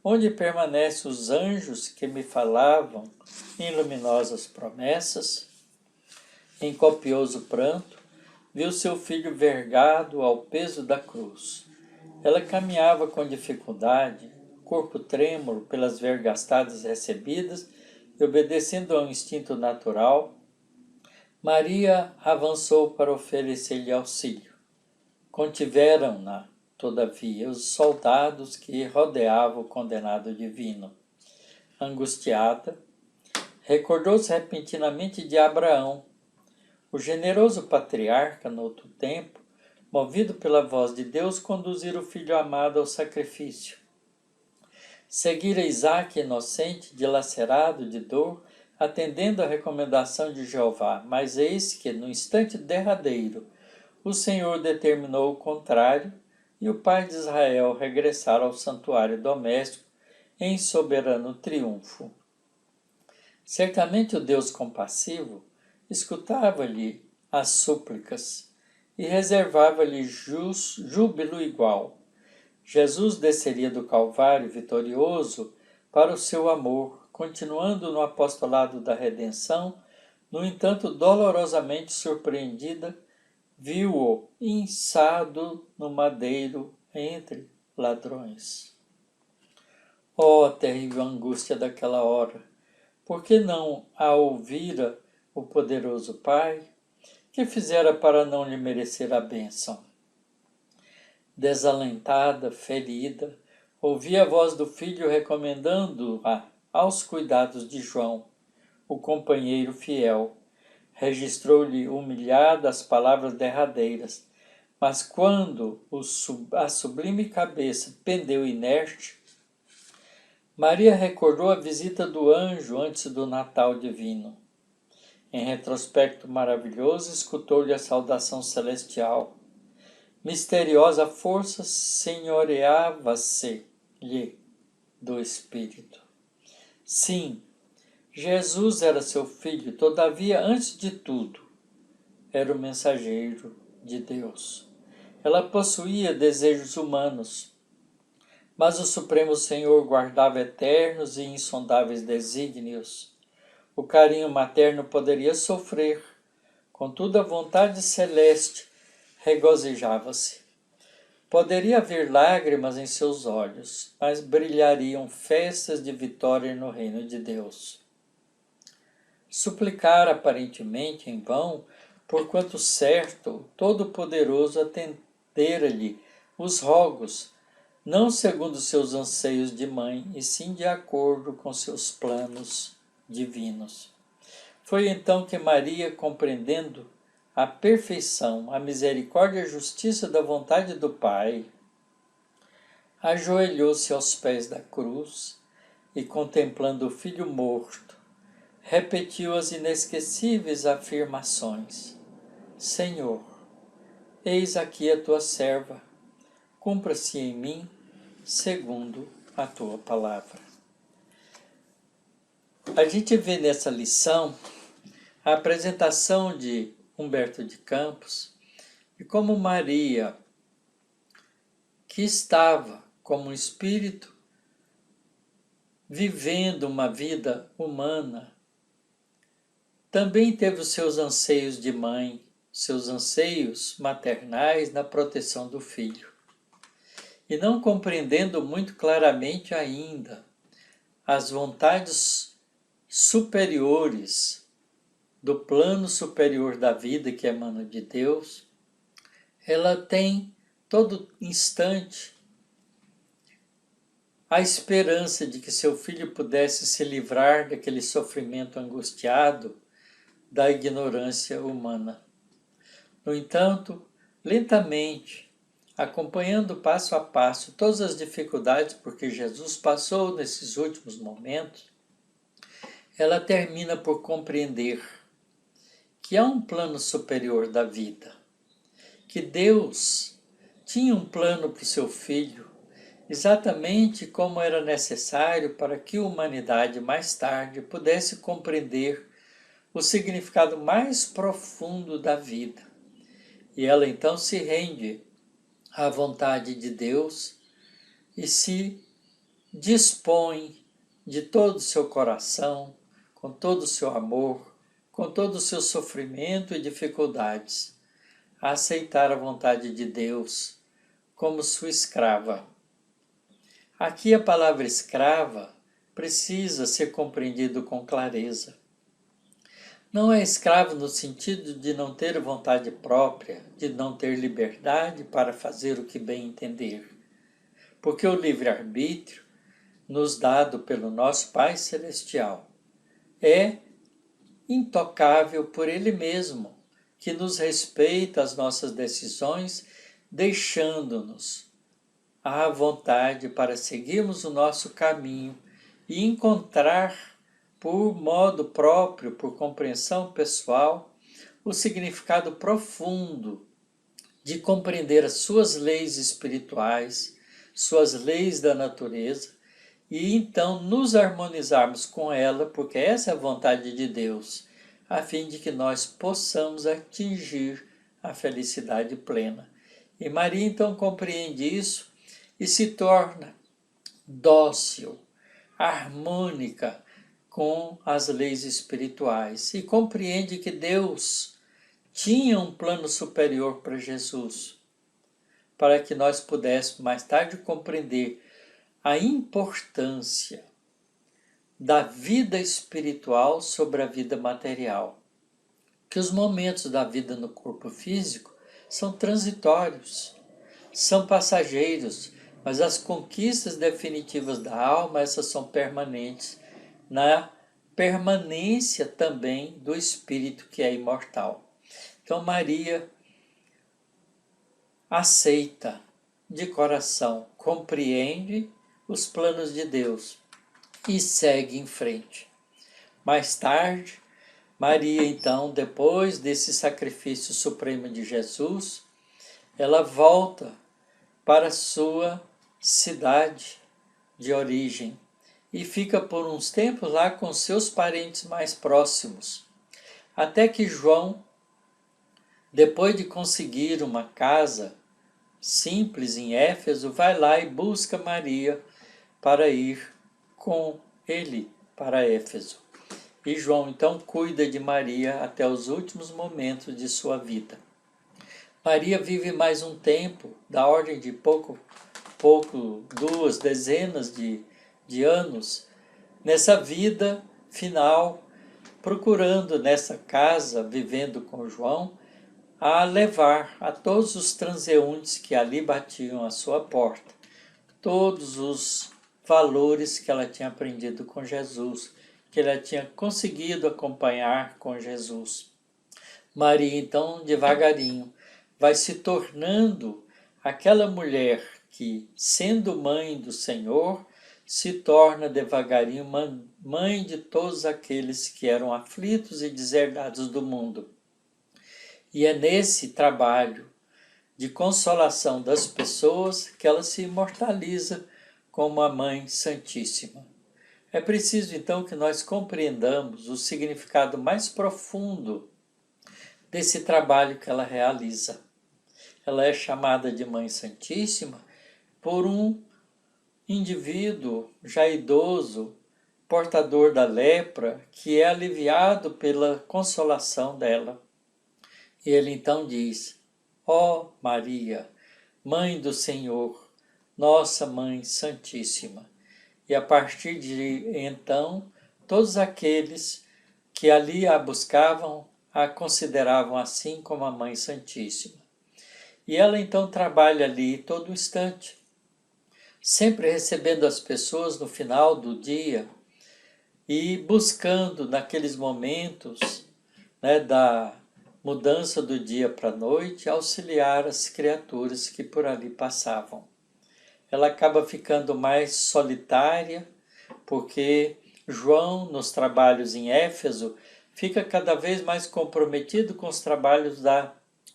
Onde permanecem os anjos que me falavam em luminosas promessas? Em copioso pranto, viu seu filho vergado ao peso da cruz. Ela caminhava com dificuldade, corpo trêmulo pelas vergastadas recebidas e obedecendo ao instinto natural, Maria avançou para oferecer-lhe auxílio. Contiveram-na, todavia, os soldados que rodeavam o condenado divino. Angustiada, recordou-se repentinamente de Abraão. O generoso patriarca, no outro tempo, movido pela voz de Deus, conduzira o filho amado ao sacrifício. Seguira Isaque inocente, dilacerado de dor, atendendo à recomendação de Jeová, mas eis que, no instante derradeiro, o Senhor determinou o contrário e o pai de Israel regressara ao santuário doméstico em soberano triunfo. Certamente o Deus compassivo escutava-lhe as súplicas e reservava-lhe júbilo igual. Jesus desceria do Calvário vitorioso para o seu amor, continuando no apostolado da redenção. No entanto, dolorosamente surpreendida, viu-o inçado no madeiro entre ladrões. Oh, a terrível angústia daquela hora! Por que não a ouvira o poderoso Pai? Que fizera para não lhe merecer a bênção? Desalentada, ferida, ouvia a voz do filho recomendando-a aos cuidados de João, o companheiro fiel. Registrou-lhe humilhada as palavras derradeiras, mas quando a sublime cabeça pendeu inerte, Maria recordou a visita do anjo antes do Natal divino. Em retrospecto maravilhoso, escutou-lhe a saudação celestial. Misteriosa força senhoreava-se-lhe do Espírito. Sim, Jesus era seu filho, todavia, antes de tudo, era o mensageiro de Deus. Ela possuía desejos humanos, mas o Supremo Senhor guardava eternos e insondáveis desígnios. O carinho materno poderia sofrer, contudo a vontade celeste regozijava-se. Poderia haver lágrimas em seus olhos, mas brilhariam festas de vitória no reino de Deus. Suplicar aparentemente em vão, porquanto certo o Todo-Poderoso atendera-lhe os rogos, não segundo seus anseios de mãe, e sim de acordo com seus planos divinos. Foi então que Maria, compreendendo a perfeição, a misericórdia e a justiça da vontade do Pai, ajoelhou-se aos pés da cruz e, contemplando o filho morto, repetiu as inesquecíveis afirmações: Senhor, eis aqui a tua serva, cumpra-se em mim segundo a tua palavra. A gente vê nessa lição a apresentação de Humberto de Campos e como Maria, que estava como um espírito vivendo uma vida humana, também teve os seus anseios de mãe, seus anseios maternais na proteção do filho. E não compreendendo muito claramente ainda as vontades superiores do plano superior da vida que emana de Deus, ela tem todo instante a esperança de que seu filho pudesse se livrar daquele sofrimento angustiado da ignorância humana. No entanto, lentamente, acompanhando passo a passo todas as dificuldades por que Jesus passou nesses últimos momentos, ela termina por compreender que há um plano superior da vida, que Deus tinha um plano para o seu filho, exatamente como era necessário para que a humanidade mais tarde pudesse compreender o significado mais profundo da vida. E ela então se rende à vontade de Deus e se dispõe de todo o seu coração, com todo o seu amor, com todo o seu sofrimento e dificuldades, a aceitar a vontade de Deus como sua escrava. Aqui a palavra escrava precisa ser compreendido com clareza. Não é escravo no sentido de não ter vontade própria, de não ter liberdade para fazer o que bem entender. Porque o livre-arbítrio, nos dado pelo nosso Pai Celestial, é intocável por Ele mesmo, que nos respeita as nossas decisões, deixando-nos à vontade para seguirmos o nosso caminho e encontrar, por modo próprio, por compreensão pessoal, o significado profundo de compreender as suas leis espirituais, suas leis da natureza, e então nos harmonizarmos com ela, porque essa é a vontade de Deus, a fim de que nós possamos atingir a felicidade plena. E Maria então compreende isso e se torna dócil, harmônica com as leis espirituais e compreende que Deus tinha um plano superior para Jesus, para que nós pudéssemos mais tarde compreender a importância da vida espiritual sobre a vida material. Que os momentos da vida no corpo físico são transitórios, são passageiros, mas as conquistas definitivas da alma, essas são permanentes, na permanência também do espírito que é imortal. Então Maria aceita de coração, compreende os planos de Deus e segue em frente. Mais tarde, Maria, então, depois desse sacrifício supremo de Jesus, ela volta para a sua cidade de origem e fica por uns tempos lá com seus parentes mais próximos, até que João, depois de conseguir uma casa simples em Éfeso, vai lá e busca Maria para ir com ele para Éfeso. E João então cuida de Maria até os últimos momentos de sua vida. Maria vive mais um tempo, da ordem de duas dezenas de anos, nessa vida final, procurando nessa casa, vivendo com João, a levar a todos os transeuntes que ali batiam à sua porta, todos os valores que ela tinha aprendido com Jesus, que ela tinha conseguido acompanhar com Jesus. Maria, então, devagarinho, vai se tornando aquela mulher que, sendo mãe do Senhor, se torna devagarinho mãe de todos aqueles que eram aflitos e deserdados do mundo. E é nesse trabalho de consolação das pessoas que ela se imortaliza como a Mãe Santíssima. É preciso, então, que nós compreendamos o significado mais profundo desse trabalho que ela realiza. Ela é chamada de Mãe Santíssima por um indivíduo já idoso, portador da lepra, que é aliviado pela consolação dela. E ele então diz: ó Maria, Mãe do Senhor, nossa Mãe Santíssima. E a partir de então, todos aqueles que ali a buscavam, a consideravam assim como a Mãe Santíssima. E ela então trabalha ali todo instante, sempre recebendo as pessoas no final do dia e buscando naqueles momentos, né, da mudança do dia para a noite, auxiliar as criaturas que por ali passavam. Ela acaba ficando mais solitária, porque João, nos trabalhos em Éfeso, fica cada vez mais comprometido com os trabalhos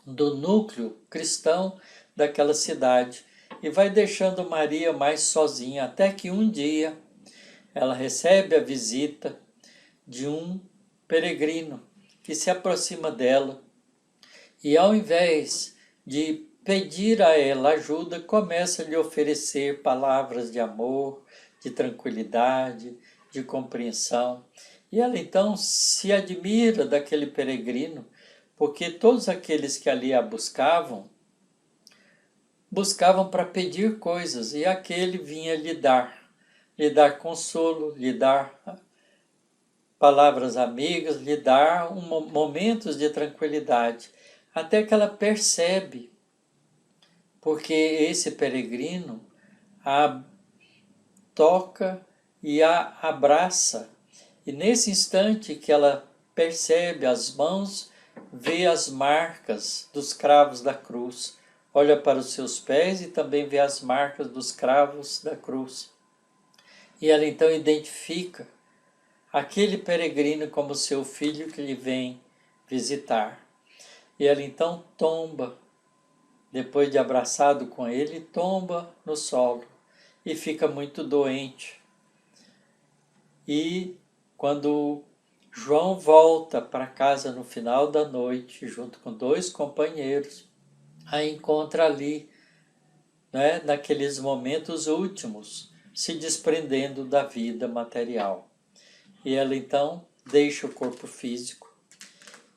do núcleo cristão daquela cidade e vai deixando Maria mais sozinha, até que um dia ela recebe a visita de um peregrino que se aproxima dela e, ao invés de pedir a ela ajuda, começa a lhe oferecer palavras de amor, de tranquilidade, de compreensão. E ela então se admira daquele peregrino, porque todos aqueles que ali a buscavam para pedir coisas, e aquele vinha lhe dar consolo, lhe dar palavras amigas, lhe dar momentos de tranquilidade, até que ela percebe, porque esse peregrino a toca e a abraça, e nesse instante que ela percebe as mãos, vê as marcas dos cravos da cruz, olha para os seus pés e também vê as marcas dos cravos da cruz. E ela então identifica aquele peregrino como seu filho que lhe vem visitar. E ela então tomba, depois de abraçado com ele, tomba no solo e fica muito doente. E quando João volta para casa no final da noite, junto com 2 companheiros, a encontra ali, né, naqueles momentos últimos, se desprendendo da vida material. E ela então deixa o corpo físico.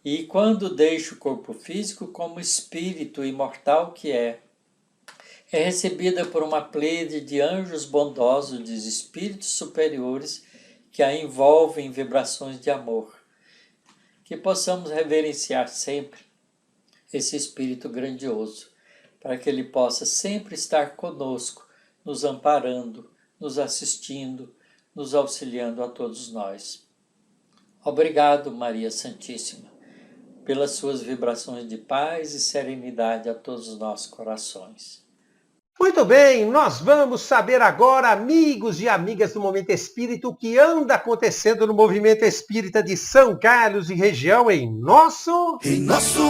E quando deixa o corpo físico, como espírito imortal que é recebida por uma pleiade de anjos bondosos, de espíritos superiores, que a envolvem em vibrações de amor. Que possamos reverenciar sempre esse Espírito grandioso, para que ele possa sempre estar conosco, nos amparando, nos assistindo, nos auxiliando a todos nós. Obrigado, Maria Santíssima, pelas suas vibrações de paz e serenidade a todos os nossos corações. Muito bem, nós vamos saber agora, amigos e amigas do Momento Espírita, o que anda acontecendo no Movimento Espírita de São Carlos e região em nosso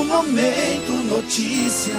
Momento Notícia.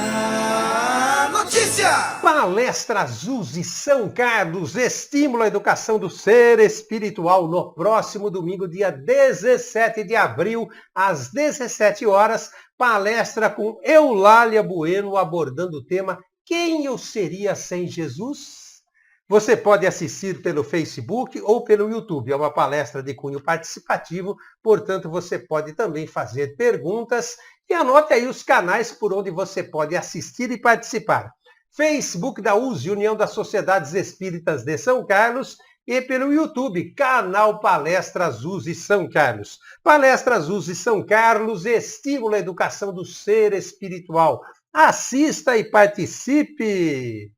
Palestra Azul e São Carlos, estímulo à educação do ser espiritual, no próximo domingo, dia 17 de abril, às 17 horas, palestra com Eulália Bueno, abordando o tema Quem eu seria sem Jesus? Você pode assistir pelo Facebook ou pelo YouTube. É uma palestra de cunho participativo, portanto, você pode também fazer perguntas e anote aí os canais por onde você pode assistir e participar. Facebook da USE, União das Sociedades Espíritas de São Carlos, e pelo YouTube, canal Palestras USE São Carlos. Palestras USE São Carlos estimula a educação do ser espiritual. Assista e participe!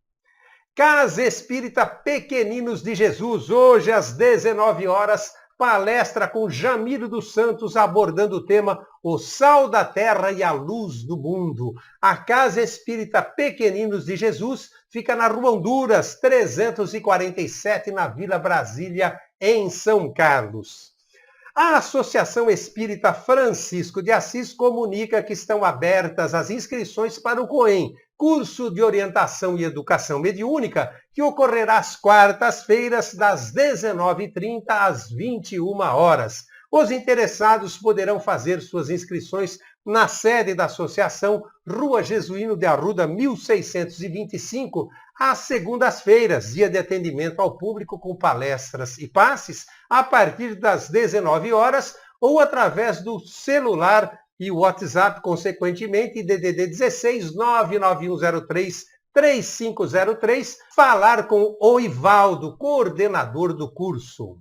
Casa Espírita Pequeninos de Jesus, hoje às 19 horas, palestra com Jamiro dos Santos abordando o tema O Sal da Terra e a Luz do Mundo. A Casa Espírita Pequeninos de Jesus fica na Rua Honduras, 347, na Vila Brasília, em São Carlos. A Associação Espírita Francisco de Assis comunica que estão abertas as inscrições para o COEM, Curso de Orientação e Educação Mediúnica, que ocorrerá às quartas-feiras, das 19h30 às 21 horas. Os interessados poderão fazer suas inscrições na sede da associação, Rua Jesuíno de Arruda, 1625, às segundas-feiras, dia de atendimento ao público com palestras e passes, a partir das 19 horas, ou através do celular e WhatsApp, consequentemente, DDD 16 99103 3503, falar com o Ivaldo, coordenador do curso.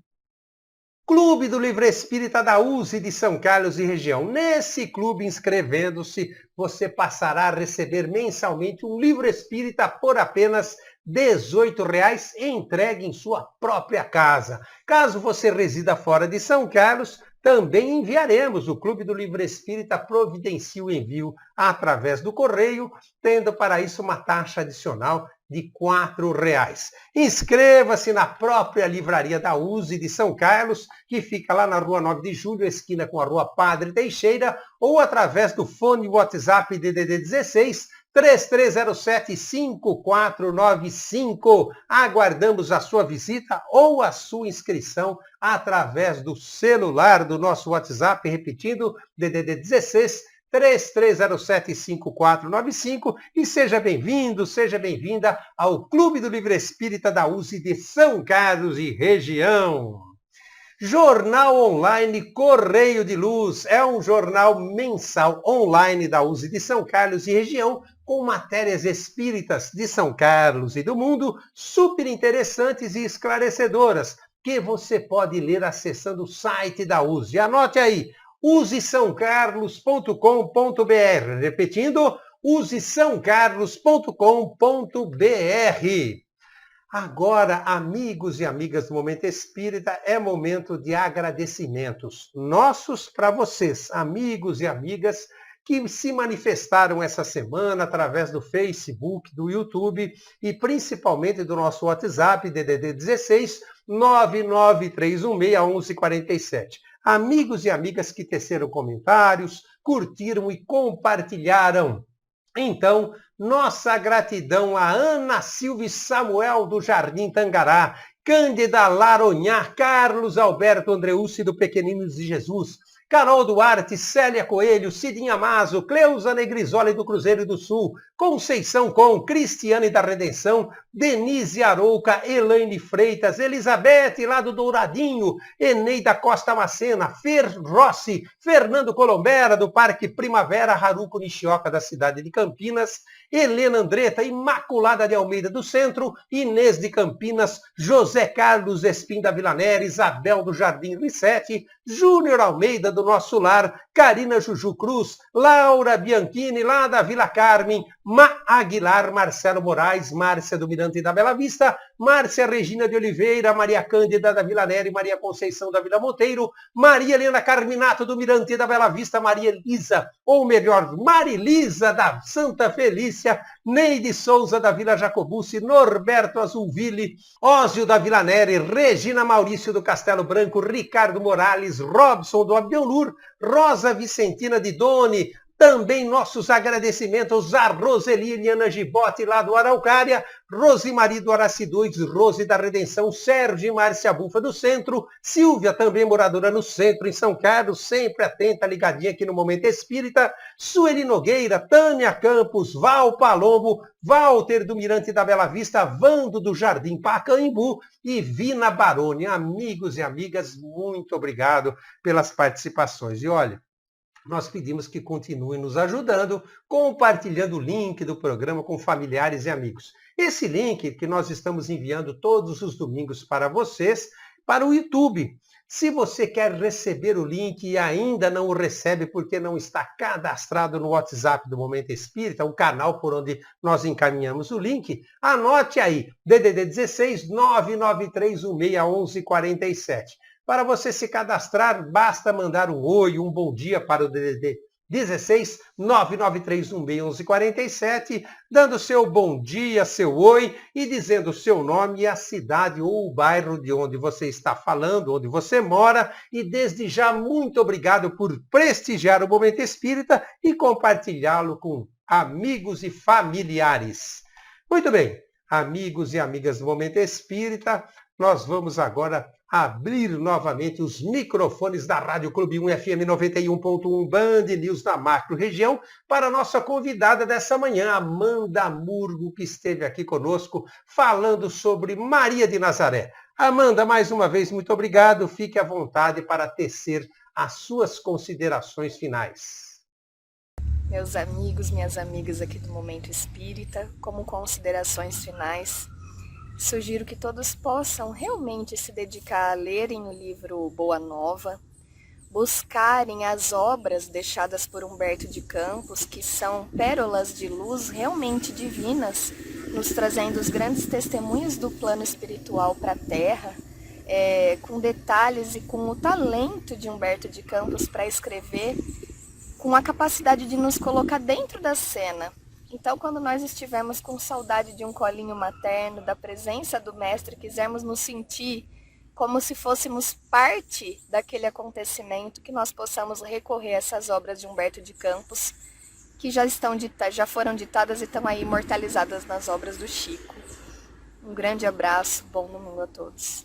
Clube do Livro Espírita da USE de São Carlos e região. Nesse clube, inscrevendo-se, você passará a receber mensalmente um livro espírita por apenas R$18 entregue em sua própria casa. Caso você resida fora de São Carlos, também enviaremos. O Clube do Livro Espírita providencia o envio através do correio, tendo para isso uma taxa adicional de R$4. Inscreva-se na própria livraria da USE de São Carlos, que fica lá na Rua 9 de Julho, esquina com a Rua Padre Teixeira, ou através do fone WhatsApp DDD 16 3307-5495. Aguardamos a sua visita ou a sua inscrição através do celular do nosso WhatsApp, repetindo, DDD 16 3307-5495, e seja bem-vindo, seja bem-vinda ao Clube do Livro Espírita da USE de São Carlos e região. Jornal Online Correio de Luz é um jornal mensal online da USE de São Carlos e região, com matérias espíritas de São Carlos e do mundo, super interessantes e esclarecedoras, que você pode ler acessando o site da USE. Anote aí, usesaocarlos.com.br. Repetindo, usesaocarlos.com.br. Agora, amigos e amigas do Momento Espírita, é momento de agradecimentos nossos para vocês, amigos e amigas que se manifestaram essa semana através do Facebook, do YouTube e principalmente do nosso WhatsApp, DDD 16 993161147. Amigos e amigas que teceram comentários, curtiram e compartilharam. Então, nossa gratidão a Ana Silva e Samuel do Jardim Tangará, Cândida Laronhá, Carlos Alberto Andreucci do Pequeninos de Jesus, Carol Duarte, Célia Coelho, Cidinha Mazo, Cleusa Negrisoli do Cruzeiro do Sul, Conceição Com, Cristiane da Redenção, Denise Arouca, Elaine Freitas, Elizabeth lá do Douradinho, Eneida Costa Macena, Fer Rossi, Fernando Colombera do Parque Primavera, Haruko Nishioka da cidade de Campinas, Helena Andretta, Imaculada de Almeida do Centro, Inês de Campinas, José Carlos Espim da Vila Neri, Isabel do Jardim Rissete, Júnior Almeida do Nosso Lar, Karina Juju Cruz, Laura Bianchini lá da Vila Carmen, Aguilar, Marcelo Moraes, Márcia do Mirante da Bela Vista, Márcia Regina de Oliveira, Maria Cândida da Vila Neri, Maria Conceição da Vila Monteiro, Maria Helena Carminato do Mirante da Bela Vista, Maria Elisa, ou melhor, Marilisa da Santa Felícia, Neide Souza da Vila Jacobucci, Norberto Azulville, Ósio da Vila Neri, Regina Maurício do Castelo Branco, Ricardo Morales, Robson do Abdeonur, Rosa Vicentina de Doni. Também nossos agradecimentos a Roseli Eliana Gibote, lá do Araucária, Rosimari do Araci 2, Rose da Redenção, Sérgio e Márcia Bufa do Centro, Silvia, também moradora no Centro, em São Carlos, sempre atenta, ligadinha aqui no Momento Espírita, Sueli Nogueira, Tânia Campos, Val Palombo, Walter do Mirante da Bela Vista, Vando do Jardim Pacaembu e Vina Baroni. Amigos e amigas, muito obrigado pelas participações. E olha, nós pedimos que continuem nos ajudando, compartilhando o link do programa com familiares e amigos. Esse link que nós estamos enviando todos os domingos para vocês, para o YouTube. Se você quer receber o link e ainda não o recebe porque não está cadastrado no WhatsApp do Momento Espírita, o canal por onde nós encaminhamos o link, anote aí, DDD 16 993161147. Para você se cadastrar, basta mandar um oi, um bom dia para o DDD 16 993161147, dando seu bom dia, seu oi e dizendo o seu nome e a cidade ou o bairro de onde você está falando, onde você mora. E desde já, muito obrigado por prestigiar o Momento Espírita e compartilhá-lo com amigos e familiares. Muito bem, amigos e amigas do Momento Espírita, nós vamos agora abrir novamente os microfones da Rádio Clube 1 FM 91.1 Band News da Macro Região para a nossa convidada dessa manhã, Amanda Murgo, que esteve aqui conosco falando sobre Maria de Nazaré. Amanda, mais uma vez, muito obrigado. Fique à vontade para tecer as suas considerações finais. Meus amigos, minhas amigas aqui do Momento Espírita, como considerações finais, sugiro que todos possam realmente se dedicar a lerem o livro Boa Nova, buscarem as obras deixadas por Humberto de Campos, que são pérolas de luz realmente divinas, nos trazendo os grandes testemunhos do plano espiritual para a Terra, com detalhes e com o talento de Humberto de Campos para escrever, com a capacidade de nos colocar dentro da cena. Então, quando nós estivermos com saudade de um colinho materno, da presença do Mestre, quisermos nos sentir como se fôssemos parte daquele acontecimento, que nós possamos recorrer a essas obras de Humberto de Campos, que já foram ditadas e estão aí imortalizadas nas obras do Chico. Um grande abraço, bom domingo a todos.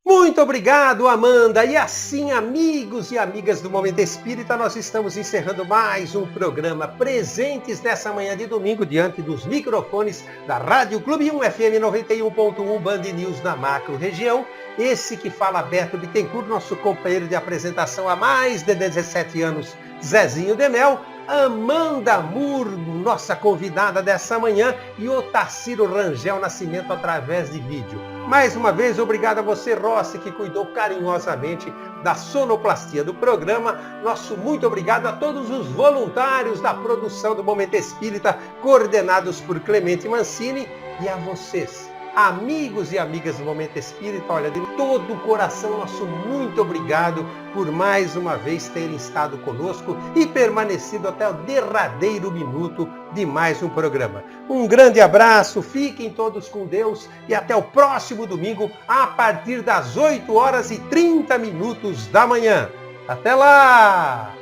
Muito obrigado, Amanda. E assim, amigos e amigas do Momento Espírita, nós estamos encerrando mais um programa Presentes nessa manhã de domingo, diante dos microfones da Rádio Clube 1 FM 91.1 Band News na macro região. Esse que fala, Beto Bittencourt, nosso companheiro de apresentação há mais de 17 anos, Zezinho de Mel, Amanda Murgo, nossa convidada dessa manhã, e Otacílio Rangel Nascimento através de vídeo. Mais uma vez, obrigado a você, Rossi, que cuidou carinhosamente da sonoplastia do programa. Nosso muito obrigado a todos os voluntários da produção do Momento Espírita, coordenados por Clemente Mancini, e a vocês, amigos e amigas do Momento Espírita. Olha, de todo o coração, nosso muito obrigado por mais uma vez terem estado conosco e permanecido até o derradeiro minuto de mais um programa. Um grande abraço, fiquem todos com Deus e até o próximo domingo, a partir das 8h30 da manhã. Até lá!